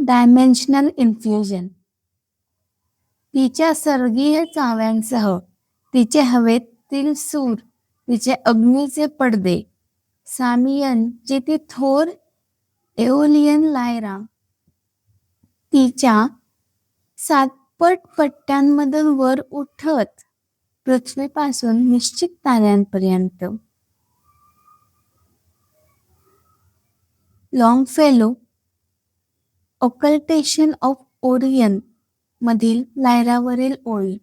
Dimensional infusion. तिच्या स्वर्गीय चाव्यांसह, तिचे हवेतील सूर, तिचे अग्नीचे पडदे, सामियन जी ती थोर एओलियन लायरा, तिच्या सातपट पट्ट्यांमधून वर उठत पृथ्वीपासून निश्चित ताऱ्यांपर्यंत. लॉन्गफेलो ऑकल्टेशन ऑफ ओरियन मधील लायरावरील ओळी.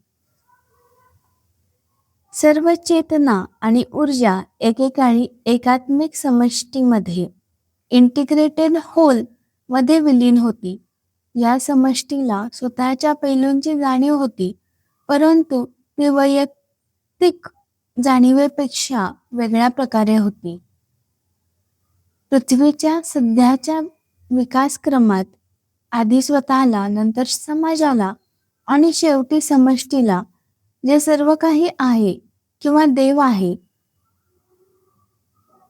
सर्व चेतना आणि ऊर्जा एकेकाळी एकात्मिक समष्टीमध्ये इंटिग्रेटेड होल मध्ये विलीन होती. या समष्टीला स्वतःच्या पैलूंची जाणीव होती, परंतु ती वैयक्तिक जाणीवेपेक्षा वेगळ्या प्रकारे होती. पृथ्वीच्या सध्याच्या विकासक्रमात आधी स्वतःला, नंतर समाजाला आणि शेवटी समष्टीला जे सर्व काही आहे किंवा देव आहे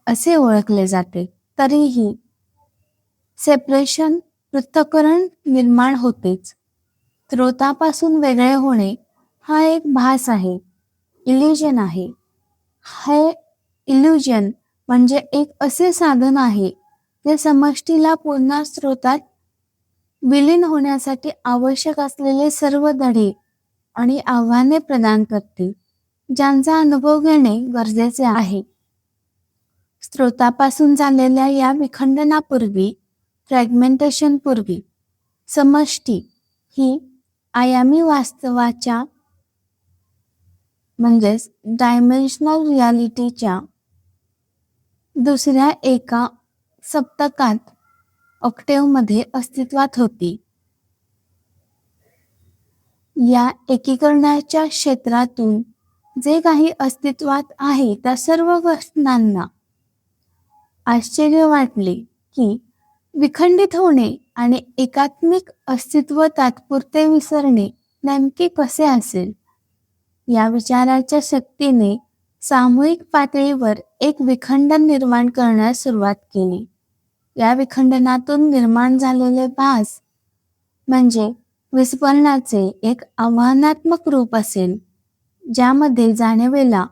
असे ओळखले जाते, तरीही सेपरेशन, पृथक्करण निर्माण होतेच. स्रोतापासून वेगळे होणे हा एक भास आहे, इल्युजन आहे. हे इल्युजन म्हणजे एक असे साधन आहे जे समष्टीला पुन्हा स्रोतात विलीन होण्यासाठी आवश्यक असलेले सर्व धडे आणि आव्हाने प्रदान करते, ज्यांचा अनुभव घेणे गरजेचे आहे. स्रोतापासून झालेल्या या विखंडनापूर्वी, फ्रॅगमेंटेशन पूर्वी, समष्टी ही आयामी वास्तवाच्या म्हणजेच डायमेन्शनल रियालिटीच्या दुसऱ्या एका सप्तकात ऑक्टेव्हमध्ये अस्तित्वात होती. या एकीकरणाच्या क्षेत्रातून जे काही अस्तित्वात आहे त्या सर्व घटनांना आश्चर्य वाटले की विखंडित होणे आणि एकात्मिक अस्तित्व तात्पुरते विसरणे नेमके कसे असेल. या विचाराच्या शक्तीने सामूहिक पातळीवर एक विखंडन निर्माण करण्यास सुरुवात केली. या विखंडनातून निर्माण झालेले भास म्हणजे विस्फोरणाचे एक आव्हानात्मक रूप असेल, ज्यामध्ये जाणीवेला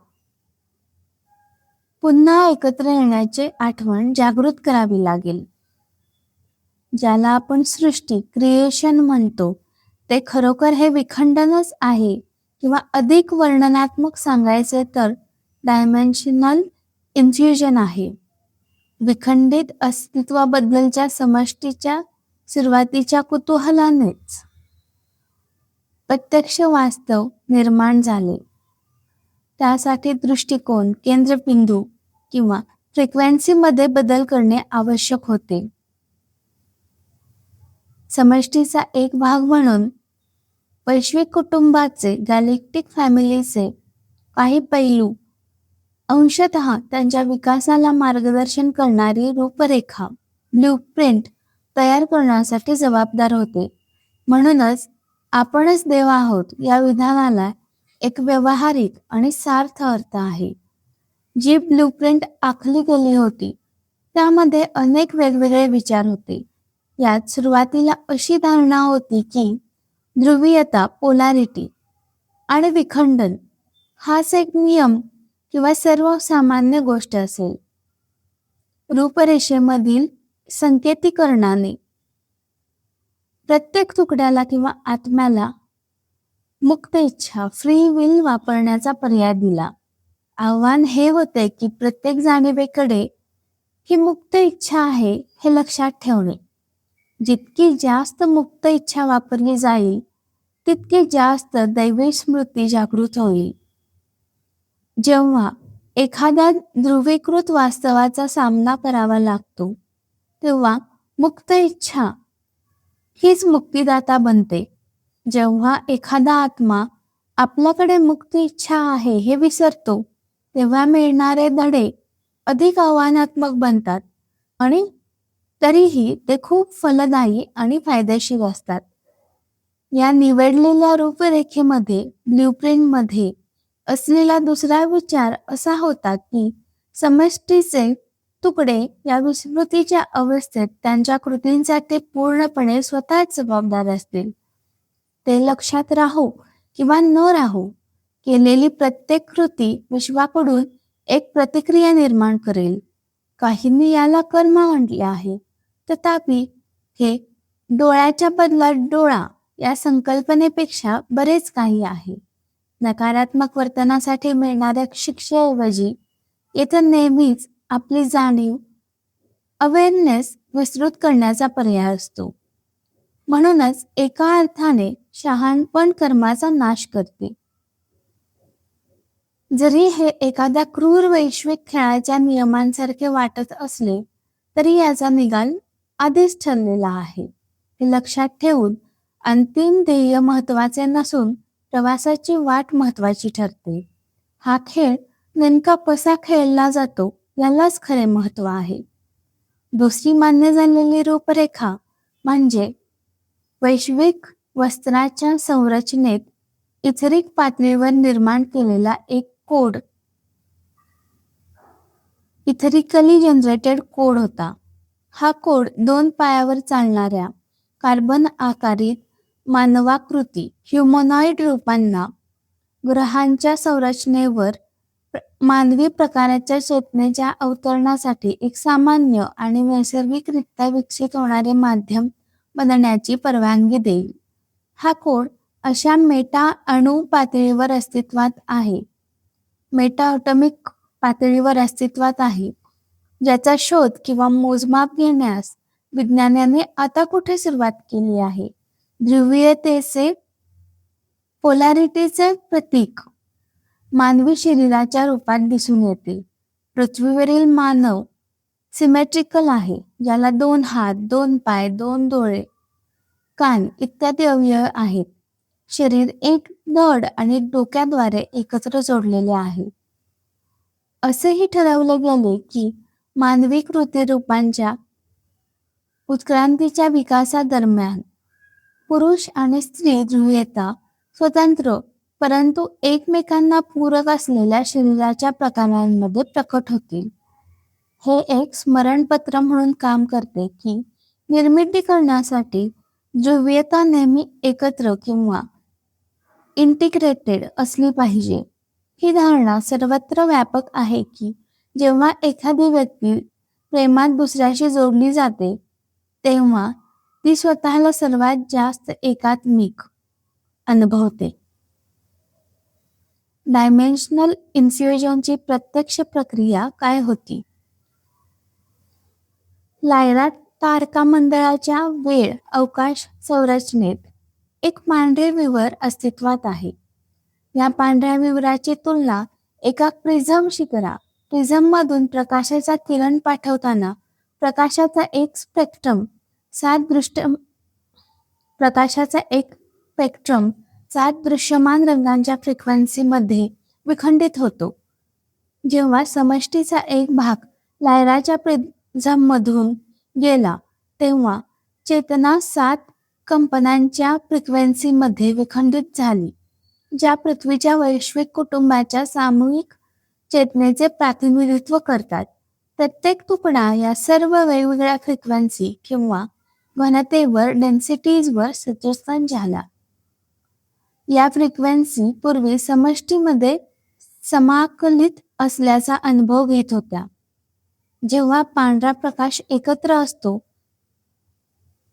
पुन्हा एकत्र येण्याची आठवण जागृत करावी लागेल. ज्याला आपण सृष्टी, क्रिएशन म्हणतो, ते खरोखर हे विखंडनच आहे, किंवा अधिक वर्णनात्मक सांगायचे तर डायमेन्शनल इन्फ्युजन आहे. विखंडित अस्तित्वाबद्दलच्या समष्टीच्या सुरुवातीच्या कुतूहलानेच प्रत्यक्ष वास्तव निर्माण झाले. त्यासाठी दृष्टिकोन, केंद्रबिंदू किंवा फ्रिक्वेन्सीमध्ये बदल करणे आवश्यक होते. समष्टीचा एक भाग म्हणून वैश्विक कुटुंबाचे, गॅलेक्टिक फॅमिलीचे काही पैलू अंशतः त्यांच्या विकासाला मार्गदर्शन करणारी रूपरेखा, ब्लूप्रिंट तयार करण्यासाठी जबाबदार होते. म्हणूनच आपणच देव आहोत या विधानाला एक व्यावहारिक आणि सार्थ अर्थ आहे. जी ब्लूप्रिंट आखली गेली होती त्यामध्ये अनेक वेगवेगळे विचार होते. यात सुरुवातीला अशी धारणा होती की ध्रुवीयता, पोलॅरिटी आणि विखंडन हाच एक नियम किंवा सर्वसामान्य गोष्ट असेल. रूपरेषेमधील संकेतीकरणाने प्रत्येक तुकड्याला किंवा आत्म्याला मुक्त इच्छा, फ्री विल वापरण्याचा पर्याय दिला. आव्हान हे होते की प्रत्येक जाणीवेकडे ही मुक्त इच्छा आहे हे लक्षात ठेवणे. जितकी जास्त मुक्त इच्छा वापरली जाईल तितकी जास्त दैवी स्मृती जागृत होईल. जेव्हा एखाद्या ध्रुवीकृत वास्तवाचा सामना करावा लागतो तेव्हा मुक्त इच्छा हीच मुक्तिदाता बनते. जेव्हा एखादा आत्मा आपल्याकडे मुक्त इच्छा आहे हे विसरतो तेव्हा मिळणारे धडे अधिक आव्हानात्मक बनतात आणि तरीही ते खूप फलदायी आणि फायदेशीर असतात. या निवडलेल्या रूपरेखेमध्ये, ब्ल्यूप्रिंटमध्ये असलेला दुसरा विचार असा होता की समष्टीचे तुकडे या विस्मृतीच्या अवस्थेत त्यांच्या कृतींसाठी पूर्णपणे स्वतःच जबाबदार असतील. ते लक्षात राहो किंवा न राहो, केलेली प्रत्येक कृती विश्वाकडून एक प्रतिक्रिया निर्माण करेल. काहींनी याला कर्म म्हटले आहे. तथापि हे डोळ्याच्या बदलात डोळा या संकल्पनेपेक्षा बरेच काही आहे. नकारात्मक वर्तनासाठी मिळणाऱ्या शिक्षेऐवजी इथं नेहमीच आपली जाणीव, अवेअरनेस विस्तृत करण्याचा पर्याय असतो. म्हणूनच एका अर्थाने शहाणपण कर्माचा नाश करते. जरी हे एखाद्या क्रूर वैश्विक खेळाच्या नियमांसारखे वाटत असले तरी याचा निकाल आधीच ठरलेला आहे. हे लक्षात ठेवून अंतिम ध्येय महत्वाचे नसून प्रवासाची वाट महत्वाची ठरते. हा खेळ नेमका कसा खेळला जातो यालाच खरे महत्व आहे. दुसरी मान्य झालेली रूपरेखा म्हणजे वैश्विक वस्त्राच्या संरचनेत इथरिक पातळीवर निर्माण केलेला एक कोड, इथरिकली जनरेटेड कोड होता. हा कोड 2 पायावर चालणाऱ्या कार्बन आकारित मानवाकृती ह्युमनॉइड रूपांना ग्रहांच्या संरचनेवर मानवी प्रकाराच्या चेतनेच्या अवतरणासाठी एक सामान्य आणि नैसर्गिकरित्या विकसित होणारे माध्यम बनण्याची परवानगी देईल. हा कोड अशा मेटा अणु पातळीवर अस्तित्वात आहे, मेटा ॲटॉमिक पातळीवर अस्तित्वात आहे, ज्याचा शोध किंवा मोजमाप घेण्यास विज्ञानाने आता कुठे सुरुवात केली आहे. ध्रुवीयतेचे, पोलॅरिटीचे प्रतीक मानवी शरीराच्या रूपात दिसून येते. पृथ्वीवरील मानव सिमेट्रिकल आहे, ज्याला 2 हात, 2 पाय, 2 डोळे, कान इत्यादी अवयव आहेत. शरीर एक धड आणि डोक्याद्वारे एकत्र जोडलेले आहे. असेही ठरवले गेले की मानवी कृतिरूपांच्या उत्क्रांतीच्या विकासादरम्यान पुरुष आणि स्त्री ध्रुवीयता स्वतंत्र परंतु एकमेकांना पूरक असलेल्या शरीराच्या प्रकारांमध्ये प्रकट होतील. हे एक स्मरणपत्र म्हणून काम करते की निर्मिती करण्यासाठी ध्रुवीयता नेहमी एकत्र किंवा इंटिग्रेटेड असली पाहिजे. ही धारणा सर्वत्र व्यापक आहे की जेव्हा एखादी व्यक्ती प्रेमात दुसऱ्याशी जोडली जाते तेव्हा ती स्वतःला सर्वात जास्त एकात्मिक अनुभवते. डायमेन्शनल इन्फ्युजनची प्रत्यक्ष प्रक्रिया काय होती? लायरा तारकामंडळाच्या वेळ अवकाश संरचनेत एक पांढरे विवर अस्तित्वात आहे. या पांढऱ्या विवराची तुलना एका प्रिझमशी करा. प्रिझममधून प्रकाशाचा किरण पाठवताना प्रकाशाचा एक स्पेक्ट्रम 7 दृश्यमान रंगांच्या फ्रिक्वेन्सीमध्ये विखंडित होतो. जेव्हा समष्टीचा एक भाग लायराच्या प्रिझममधून गेला तेव्हा चेतना 7 कंपनांच्या फ्रिक्वेन्सीमध्ये विखंडित झाली, ज्या पृथ्वीच्या वैश्विक कुटुंबाच्या सामूहिक चेतनेचे प्रतिनिधित्व करतात. प्रत्येक तुकडा या सर्व वेगवेगळ्या फ्रिक्वेन्सी किंवा घनतेवर डेन्सिटीजवर सचेतन झाला. या फ्रिक्वेन्सी पूर्वी समष्टीमध्ये समाकलित असल्याचा अनुभव घेत होत्या. जेव्हा पांढरा प्रकाश एकत्र असतो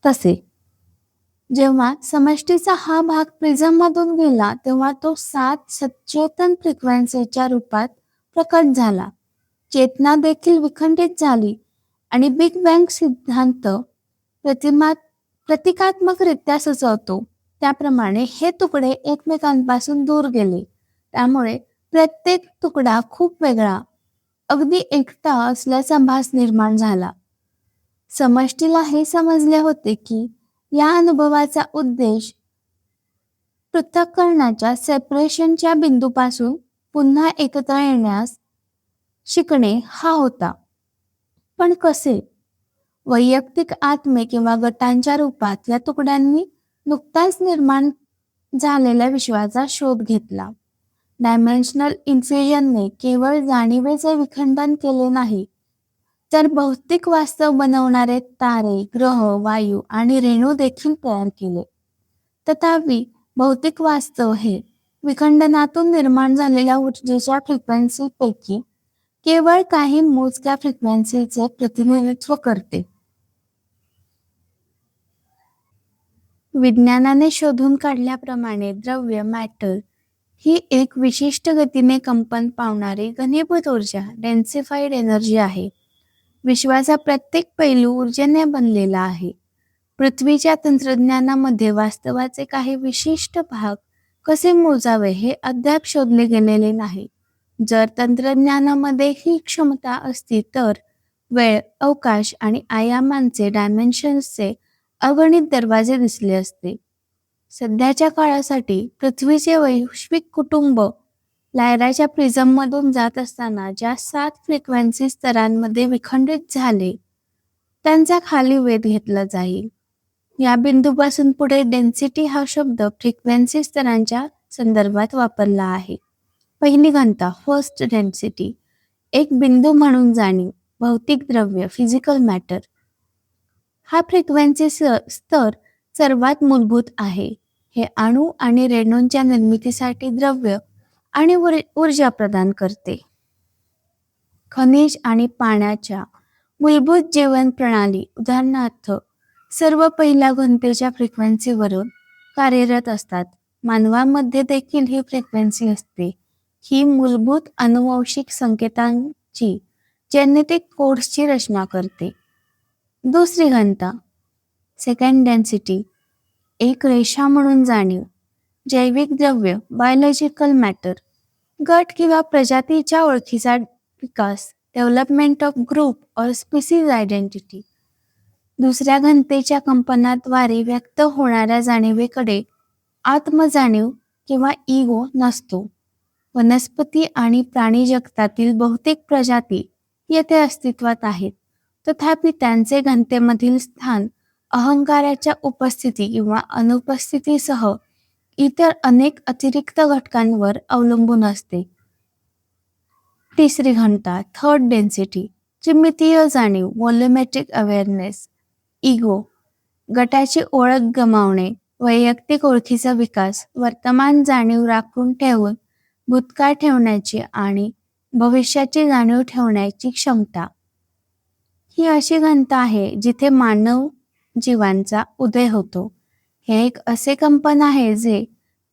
तसे जेव्हा समष्टीचा हा भाग प्रिझममधून गेला तेव्हा तो 7 सचेतन फ्रिक्वेन्सीच्या रूपात प्रकट झाला. चेतना देखील विखंडित झाली आणि बिग बँग सिद्धांत प्रतिकात्मकरित्या सुचवतो त्याप्रमाणे हे तुकडे एकमेकांपासून दूर गेले. त्यामुळे प्रत्येक तुकडा खूप वेगळा, अगदी एकटा असल्याचा भास निर्माण झाला. समष्टीला हे समजले होते की या अनुभवाचा उद्देश पृथक्करणाच्या सेपरेशनच्या बिंदूपासून पुन्हा एकत्र येण्यास शिकणे हा होता. पण कसे? वैयक्तिक आत्मे किंवा गटांच्या रूपात या तुकड्यांनी नुकताच निर्माण झालेल्या विश्वाचा शोध घेतला. डायमेन्शनल इन्फ्युजनने केवळ जाणीवेचे विखंडन केले नाही तर भौतिक वास्तव बनवणारे तारे, ग्रह, वायू आणि रेणू देखील तयार केले. तथापि भौतिक वास्तव हे विखंडनातून निर्माण झालेल्या ऊर्जेच्या फ्रिक्वेन्सीपैकी केवळ काही मोजक्या फ्रिक्वेन्सीचे प्रतिनिधित्व करते. विज्ञानाने शोधून काढल्याप्रमाणे द्रव्य मॅटर ही एक विशिष्ट गतीने कंपन पावणारी घनीभूत ऊर्जा डेन्सिफाईड एनर्जी आहे. विश्वाचा प्रत्येक पैलू ऊर्जेने बनलेला आहे. पृथ्वीच्या तंत्रज्ञानामध्ये वास्तवाचे काही विशिष्ट भाग कसे मोजावे हे अद्याप शोधले गेलेले नाही. जर तंत्रज्ञानामध्ये ही क्षमता असती तर वेळ, अवकाश आणि आयामांचे डायमेन्शन्सचे अगणित दरवाजे दिसले असते. सध्याच्या काळासाठी पृथ्वीचे वैश्विक कुटुंब लायराच्या प्रिझममधून जात असताना ज्या 7 फ्रिक्वेन्सी स्तरांमध्ये विखंडित झाले त्यांचा खाली वेध घेतला जाईल. या बिंदूपासून पुढे डेन्सिटी हा शब्द फ्रिक्वेन्सी स्तरांच्या संदर्भात वापरला आहे. पहिली घनता फर्स्ट डेन्सिटी, एक बिंदू म्हणून जाणीव, भौतिक द्रव्य फिजिकल मॅटर. हा फ्रिक्वेन्सी स्तर सर्वात मूलभूत आहे. हे अणू आणि रेणूंच्या निर्मितीसाठी द्रव्य आणि ऊर्जा प्रदान करते. खनिज आणि पाण्याच्या मूलभूत जीवन प्रणाली उदाहरणार्थ सर्व पहिल्या घनतेच्या फ्रिक्वेन्सीवरून कार्यरत असतात. मानवामध्ये देखील ही फ्रिक्वेन्सी असते. ही मूलभूत अनुवंशिक संकेतांची जेनेटिक कोड्सची रचना करते. दुसरी घनता सेकंड डेन्सिटी, एक रेषा म्हणून जाणीव, जैविक द्रव्य बायोलॉजिकल मॅटर, गट किंवा प्रजातीच्या ओळखीचा विकास development of group or species identity. दुसऱ्या घनतेच्या कंपनाद्वारे व्यक्त होणाऱ्या जाणीवेकडे आत्मजाणीव किंवा इगो नसतो. वनस्पती आणि प्राणी जगतातील बहुतेक प्रजाती येथे अस्तित्वात आहेत, तथापि त्यांचे घनतेमधील स्थान अहंकाराच्या उपस्थिती किंवा अनुपस्थितीसह इतर अनेक अतिरिक्त घटकांवर अवलंबून असते. तिसरी घनता थर्ड डेन्सिटी, त्रिमितीय जाणीव व्हॉल्युमेट्रिक अवेअरनेस, इगो, गटाची ओळख गमावणे, वैयक्तिक ओळखीचा विकास, वर्तमान जाणीव राखून ठेवून भूतकाळ ठेवण्याची आणि भविष्याची जाणीव ठेवण्याची क्षमता. ही अशी घनता आहे जिथे मानव जीवांचा उदय होतो. हे एक असे कंपन आहे जे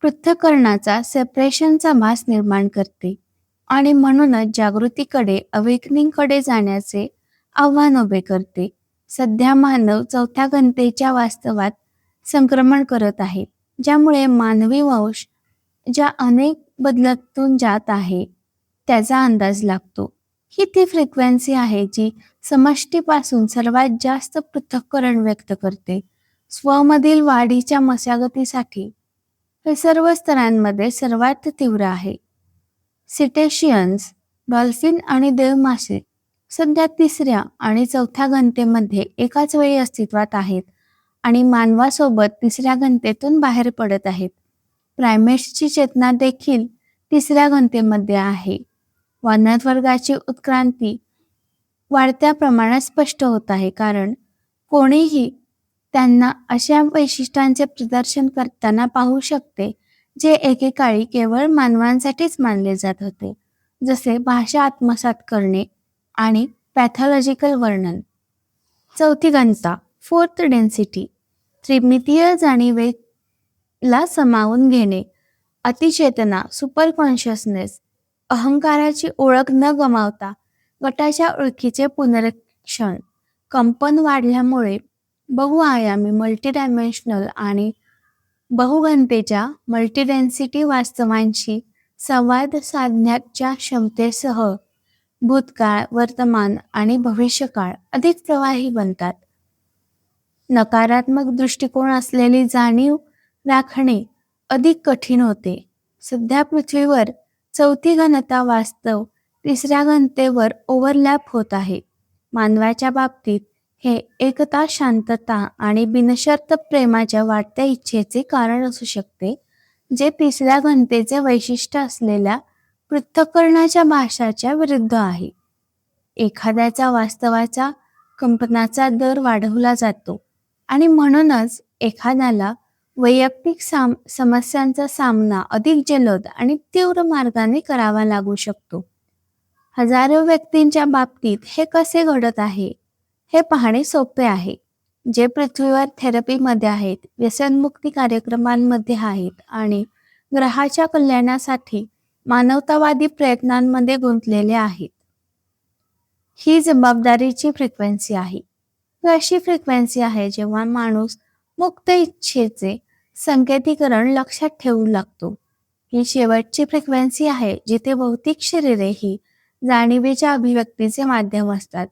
पृथक्करणाचा सेपरेशनचा भास निर्माण करते आणि म्हणूनच जागृतीकडे अवेकनिंगकडे जाण्याचे आव्हान उभे करते. सध्या मानव चौथ्या घनतेच्या वास्तवात संक्रमण करत आहे, ज्यामुळे मानवी वंश ज्या अनेक बदलातून जात आहे त्याचा अंदाज लागतो. ही ती फ्रिक्वेन्सी आहे जी समष्टीपासून सर्वात जास्त पृथक्करण व्यक्त करते. स्वमधील वाढीच्या मशागतीसाठी हे सर्व स्तरांमध्ये सर्वात तीव्र आहे. सिटेशियन्स, डॉल्फिन आणि देवमासे सध्या तिसऱ्या आणि चौथ्या घनतेमध्ये एकाच वेळी अस्तित्वात आहेत आणि मानवासोबत तिसऱ्या घनतेतून बाहेर पडत आहेत. प्रायमेट्सची चेतना देखील तिसऱ्या घनतेमध्ये आहे. मानववर्गाची उत्क्रांती वाढत्या प्रमाणात स्पष्ट होत आहे, कारण कोणीही त्यांना अशा वैशिष्ट्यांचे प्रदर्शन करताना पाहू शकते जे एकेकाळी केवळ मानवांसाठीच मानले जात होते, जसे भाषा आत्मसात करणे आणि पॅथॉलॉजिकल वर्णन. चौथी घनता फोर्थ डेन्सिटी, त्रिमितीय जाणीवेला सामावून घेणे, अतिचेतना सुपर कॉन्शियसनेस, अहंकाराची ओळख न गमावता गटाच्या ओळखीचे पुनरीक्षण. कंपन वाढल्यामुळे बहुआयामी मल्टीडायमेन्शनल आणि बहुघनतेच्या मल्टीडेन्सिटी वास्तवांशी संवाद साधण्याच्या क्षमतेसह भूतकाळ, वर्तमान आणि भविष्यकाळ अधिक प्रवाही बनतात. नकारात्मक दृष्टिकोन असलेली जाणीव राखणे अधिक कठीण होते. सध्या पृथ्वीवर चौथी घनता वास्तव तिसऱ्या घनतेवर ओव्हरलॅप होत आहे. मानवाच्या बाबतीत हे एकता, शांतता आणि बिनशर्त प्रेमाच्या वाढत्या इच्छेचे कारण असू शकते, जे तिसऱ्या घनतेचे वैशिष्ट्य असलेल्या पृथक्करणाच्या भाषाच्या विरुद्ध आहे. एखाद्याचा वास्तवाचा कंपनाचा दर वाढवला जातो आणि म्हणूनच एखाद्याला वैयक्तिक समस्यांचा सामना अधिक जलद आणि तीव्र मार्गाने करावा लागू शकतो. हजारो व्यक्तींच्या बाबतीत हे कसे घडत आहे हे पाहणे सोपे आहे. जे पृथ्वीवर थेरपीमध्ये आहेत, व्यसनमुक्ती कार्यक्रमांमध्ये आहेत आणि ग्रहाच्या कल्याणासाठी मानवतावादी प्रयत्नांमध्ये गुंतलेले आहेत. ही जबाबदारीची फ्रिक्वेन्सी आहे. ही अशी फ्रिक्वेन्सी आहे जेव्हा माणूस मुक्त इच्छेचे संकेतीकरण लक्षात ठेवू लागतो. ही शेवटची फ्रिक्वेन्सी आहे जिथे भौतिक शरीरे ही जाणीवेच्या अभिव्यक्तीचे माध्यम असतात.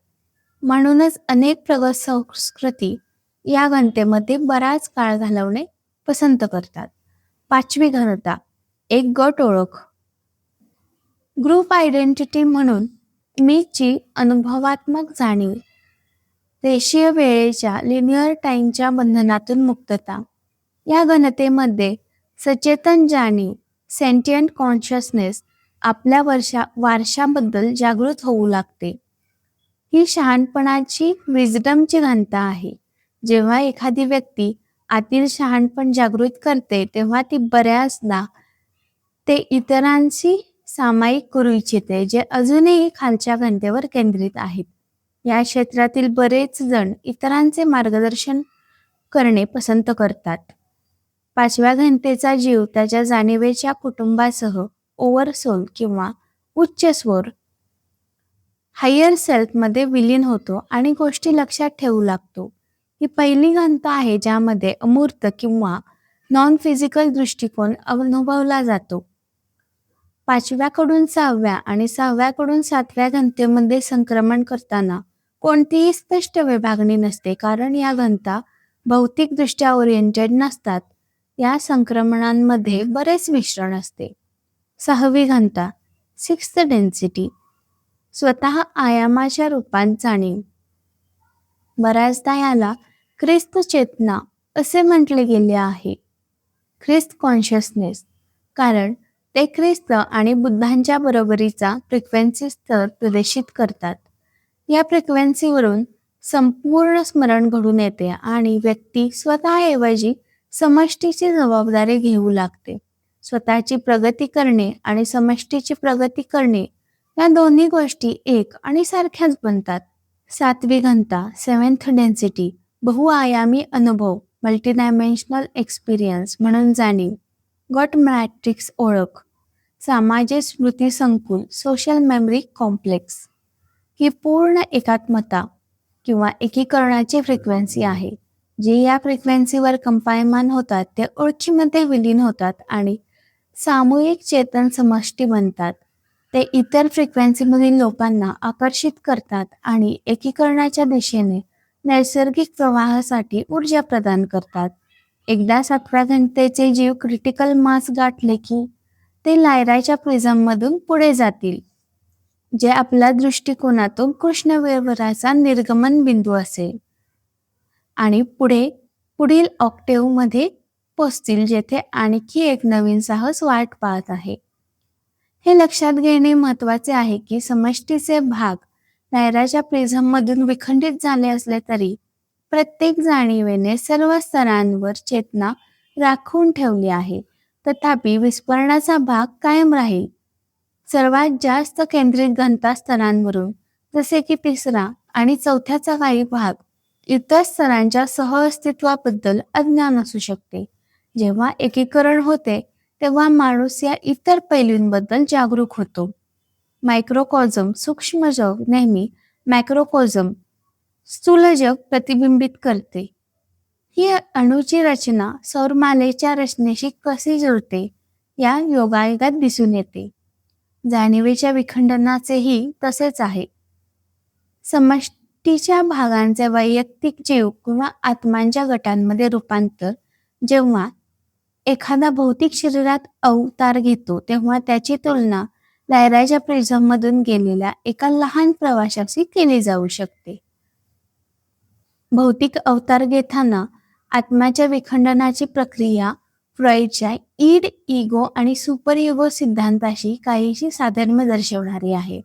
म्हणूनच अनेक प्रगत संस्कृती या घनतेमध्ये बराच काळ घालवणे पसंत करतात. 5वी घनता, एक गट ओळख. ग्रुप आयडेंटिटी म्हणून मीची अनुभवात्मक जाणीव, रेषीय वेळेच्या लिनियर टाईमच्या बंधनातून मुक्तता. या घनतेमध्ये सचेतन जाणीव, सेंटियंट कॉन्शियसनेस आपल्या वारशाबद्दल जागृत होऊ लागते. ही शहाणपणाची विजडमची घनता आहे. जेव्हा एखादी व्यक्ती आतील शहाणपण जागृत करते तेव्हा ती बऱ्याचदा ते इतरांशी सामायिक करू इच्छिते जे अजूनही खालच्या घनतेवर केंद्रित आहेत. या क्षेत्रातील बरेच जण इतरांचे मार्गदर्शन करणे पसंत करतात. 5व्या घनतेचा जीव त्याच्या जाणीवेच्या कुटुंबासह ओव्हरसोल किंवा उच्च स्वर हायर सेल्फमध्ये विलीन होतो आणि गोष्टी लक्षात ठेवू लागतो. ही पहिली घनता आहे ज्यामध्ये अमूर्त किंवा नॉन फिजिकल दृष्टिकोन अनुभवला जातो. 5व्याकडून 6व्या आणि 6व्याकडून 7व्या घनतेमध्ये संक्रमण करताना कोणतीही स्पष्ट विभागणी नसते, कारण या घनता भौतिकदृष्ट्या ओरिएंटेड नसतात. या संक्रमणांमध्ये बरेच मिश्रण असते. 6वी घनता, सिक्स्थ डेन्सिटी, स्वतः आयामाच्या रूपात जाणीव. बऱ्याचदा याला ख्रिस्त चेतना असे म्हटले गेले आहे, ख्रिस्त कॉन्शियसनेस, कारण ते ख्रिस्त आणि बुद्धांच्या बरोबरीचा फ्रिक्वेन्सी स्तर प्रदर्शित करतात. या फ्रिक्वेन्सीवरून संपूर्ण स्मरण घडून येते आणि व्यक्ती स्वतःऐवजी समष्टीची जबाबदारी घेऊ लागते. स्वतःची प्रगती करणे आणि समष्टीची प्रगती करणे या दोन्ही गोष्टी एक आणि सारख्याच बनतात. 7वी घनता, सेव्हन्थ डेन्सिटी, बहुआयामी अनुभव, मल्टीडायमेन्शनल एक्सपिरियन्स म्हणून जाणीव, गट मॅट्रिक्स ओळख, सामाजिक स्मृती संकुल, सोशल मेमरी कॉम्प्लेक्स. ही पूर्ण एकात्मता किंवा एकीकरणाची फ्रिक्वेन्सी आहे. जे या फ्रिक्वेन्सीवर कंपायमान होतात ते ओळखीमध्ये विलीन होतात आणि सामूहिक चेतन समष्टी बनतात. ते इतर फ्रिक्वेन्सीमधील लोकांना आकर्षित करतात आणि एकीकरणाच्या दिशेने नैसर्गिक प्रवाहासाठी ऊर्जा प्रदान करतात. एकदा 7व्या घनतेचे जीव क्रिटिकल मास गाठले की ते लायराच्या प्रिझममधून पुढे जातील, जे आपल्या दृष्टिकोनातून कृष्णविवराचा निर्गमन बिंदू असेल, आणि पुढील ऑक्टेव्हमध्ये पोचतील जेथे आणखी एक नवीन साहस वाट पाहत आहे. हे लक्षात घेणे महत्त्वाचे आहे की समष्टीचे भाग लायराच्या प्रिझममधून विखंडित झाले असले तरी प्रत्येक जाणीवेने सर्व स्तरांवर चेतना राखून ठेवली आहे. तथापि विस्फोरणाचा भाग कायम राहील. सर्वात जास्त केंद्रित घनता स्तरांवरून, जसे की 3रा आणि 4थ्याचा काही भाग, इतर स्तरांच्या सहअस्तित्वाबद्दल अज्ञान असू शकते. जेव्हा एकीकरण होते तेव्हा माणूस या इतर पैलूंबद्दल जागरूक होतो. मायक्रोकॉझम, सूक्ष्म जग नेहमी मॅक्रोकॉझम, स्थूल जग प्रतिबिंबित करते. ही अणूची रचना सौरमालेच्या रचनेशी कशी जुळते या योगायोगात दिसून येते. जाणीवेच्या विखंडनाचेही तसेच आहे. समष्टीच्या भागांचे वैयक्तिक जीव किंवा आत्मांच्या गटांमध्ये रूपांतर. जेव्हा एखादा भौतिक शरीरात अवतार घेतो तेव्हा त्याची तुलना लायराच्या प्रिझममधून गेलेल्या एका लहान प्रवाशाशी केली जाऊ शकते. भौतिक अवतार घेताना आत्म्याच्या विखंडनाची प्रक्रिया फ्रॉइडच्या ईड, इगो आणि सुपर इगो सिद्धांताशी काहीशी साधर्म्य दर्शवणारी आहे.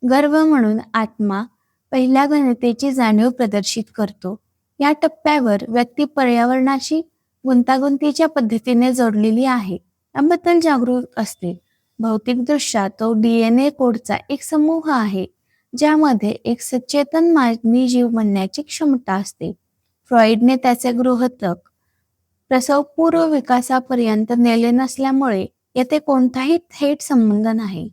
गर्भ म्हणून आत्मा पहिल्या घनतेची जाणीव प्रदर्शित करतो. या टप्प्यावर व्यक्ती पर्यावरणाशी गुंतागुंतीच्या पद्धतीने जोडलेली आहे याबद्दल जागरूक असते. भौतिकदृष्ट्या तो DNA कोडचा एक समूह आहे ज्यामध्ये एक सचेतन मानवी जीव बनण्याची क्षमता असते. फ्रॉइडने त्याचे गृहीतक प्रसवपूर्व विकासापर्यंत नेले नसल्यामुळे येथे कोणताही थेट संबंध नाही.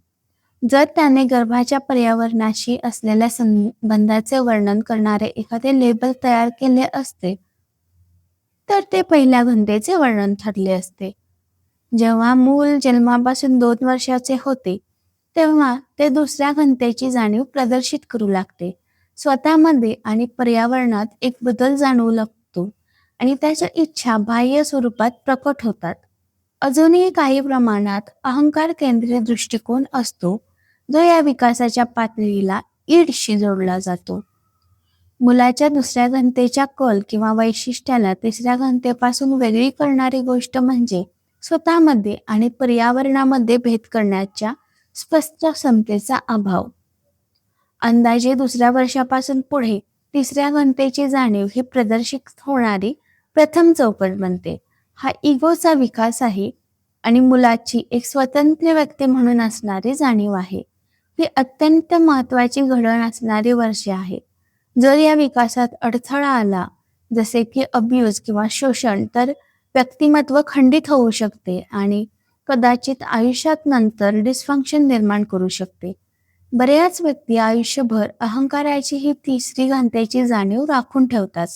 जर त्याने गर्भाच्या पर्यावरणाशी असलेल्या संबंधाचे वर्णन करणारे एखादे लेबल तयार केले असते तर ते पहिल्या घनतेचे वर्णन ठरले असते. जेव्हा मूल जन्मापासून 2 वर्षाचे होते तेव्हा ते दुसऱ्या घनतेची जाणीव प्रदर्शित करू लागते. स्वतःमध्ये आणि पर्यावरणात एक बदल जाणवू लागतो आणि त्याच्या इच्छा बाह्य स्वरूपात प्रकट होतात. अजूनही काही प्रमाणात अहंकार केंद्रित दृष्टिकोन असतो जो या विकासाच्या पातळीला ईडशी जोडला जातो. मुलाच्या दुसऱ्या घनतेच्या कल किंवा वैशिष्ट्याला तिसऱ्या घनतेपासून वेगळी करणारी गोष्ट म्हणजे स्वतःमध्ये आणि पर्यावरणामध्ये भेद करण्याच्या स्पष्ट क्षमतेचा अभाव. अंदाजे दुसऱ्या वर्षापासून पुढे तिसऱ्या घनतेची जाणीव ही प्रदर्शित होणारी प्रथम चौकट बनते. हा इगोचा विकास आहे आणि मुलाची एक स्वतंत्र व्यक्ती म्हणून असणारी जाणीव आहे. ही अत्यंत महत्त्वाची घडण असणारी वर्षे आहेत. जर या विकासात अडथळा आला जसे की अब्यूज किंवा शोषण तर व्यक्तिमत्व खंडित होऊ शकते आणि कदाचित आयुष्यात नंतर डिस्फंक्शन निर्माण करू शकते. बऱ्याच व्यक्ती आयुष्यभर अहंकाराची ही तिसरी घनतेची जाणीव राखून ठेवतात.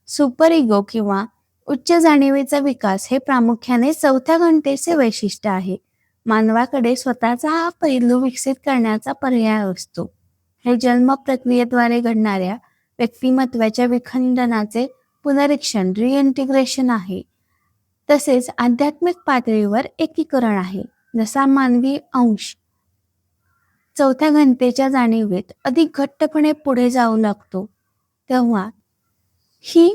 सुपर इगो किंवा उच्च जाणीवेचा विकास हे प्रामुख्याने चौथ्या घनतेचे वैशिष्ट्य आहे. मानवाकडे स्वतःचा हा पैलू विकसित करण्याचा पर्याय असतो. हे जन्म प्रक्रियेद्वारे घडणाऱ्या व्यक्तिमत्वाच्या विखंडनाचे पुनरीक्षण रिइंटिग्रेशन आहे. तसेच आध्यात्मिक पातळीवर एकीकरण आहे. जसा मानवी अंश चौथ्या घनतेच्या जाणीवेत अधिक घट्टपणे पुढे जाऊ लागतो तेव्हा ही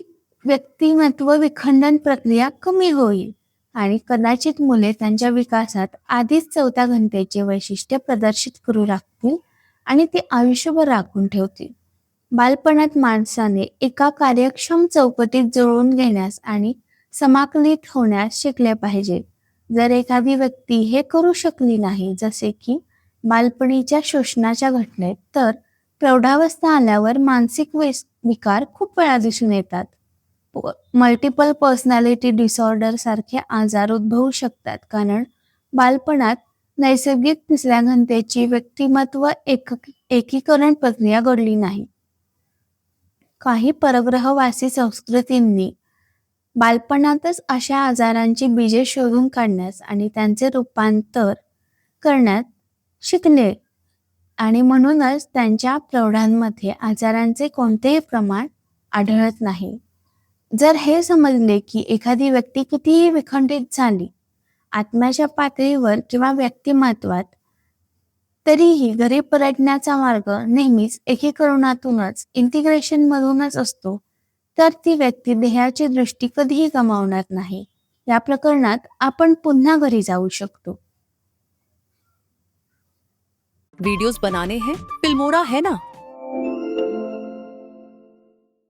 व्यक्तिमत्व विखंडन प्रक्रिया कमी होईल आणि कदाचित मुले त्यांच्या विकासात आधीच चौथ्या घनतेचे वैशिष्ट्य प्रदर्शित करू लागतील आणि ते आयुष्यभर राखून ठेवतील. बालपणात माणसाने एका कार्यक्षम चौकटीत जुळवून घेण्यास आणि समाकलित होण्यास शिकले पाहिजे. जर एखादी व्यक्ती हे करू शकली नाही जसे की बालपणीच्या शोषणाच्या घटनेत तर प्रौढावस्था आल्यावर मानसिक विकार खूप वेळा दिसून येतात. मल्टिपल पर्सनॅलिटी डिसऑर्डर सारखे आजार उद्भवू शकतात कारण बालपणात नैसर्गिक तिसऱ्या घनतेची व्यक्तिमत्व एकीकरण प्रक्रिया घडली नाही. काही परग्रहवासी संस्कृतींनी बालपणातच अशा आजारांची बीजे शोधून काढण्यास आणि त्यांचे रूपांतर करण्यात शिकले आणि म्हणूनच त्यांच्या प्रौढांमध्ये आजारांचे कोणतेही प्रमाण आढळत नाही. जर हे समजले की एखादी व्यक्ती कितीही विखंडित झाली आत्म्याच्या पातळीवर किंवा व्यक्तिमत्वात तरीही घरी परतण्याचा मार्ग नेहमीच एकीकरणातूनच इंटिग्रेशनमधूनच असतो तर ती व्यक्ती देहाची दृष्टी कधीही गमावणार नाही. या प्रकरणात आपण पुन्हा घरी जाऊ शकतो. वीडियोस बनाने हैं फिल्मोरा है ना.